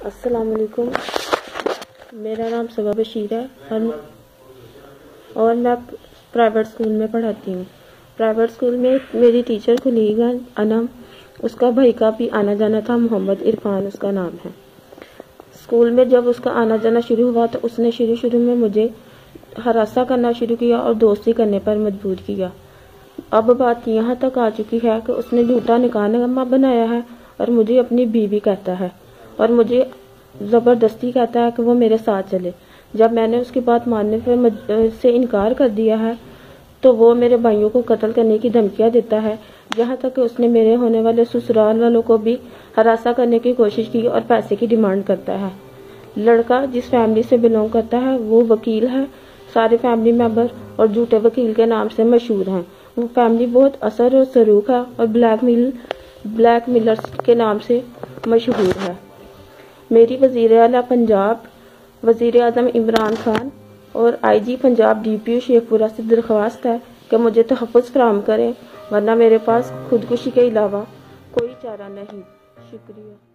अस्सलाम वालेकुम। मेरा नाम सबा बशीर है और मैं प्राइवेट स्कूल में पढ़ाती हूँ। प्राइवेट स्कूल में मेरी टीचर खुलीगन अनम, उसका भाई का भी आना जाना था, मोहम्मद इरफान उसका नाम है। स्कूल में जब उसका आना जाना शुरू हुआ तो उसने शुरू में मुझे हरासा करना शुरू किया और दोस्ती करने पर मजबूर किया। अब बात यहाँ तक आ चुकी है कि उसने झूठा निकाहनामा बनाया है और मुझे अपनी बीवी कहता है और मुझे ज़बरदस्ती कहता है कि वो मेरे साथ चले। जब मैंने उसकी बात मानने से इनकार कर दिया है तो वो मेरे भाइयों को कत्ल करने की धमकियाँ देता है। यहाँ तक कि उसने मेरे होने वाले ससुराल वालों को भी हरासा करने की कोशिश की और पैसे की डिमांड करता है। लड़का जिस फैमिली से बिलोंग करता है वो वकील है, सारे फैमिली मेंबर और झूठे वकील के नाम से मशहूर हैं। वो फैमिली बहुत असर और सरूख है और ब्लैक मिलर्स के नाम से मशहूर है। मेरी वज़ीर आला पंजाब, वज़ीर आज़म इमरान खान और IG पंजाब DPO शेखपुरा से दरख्वास्त है कि मुझे तहफ़्फ़ुज़ फराहम करें, वरना मेरे पास खुदकुशी के अलावा कोई चारा नहीं। शुक्रिया।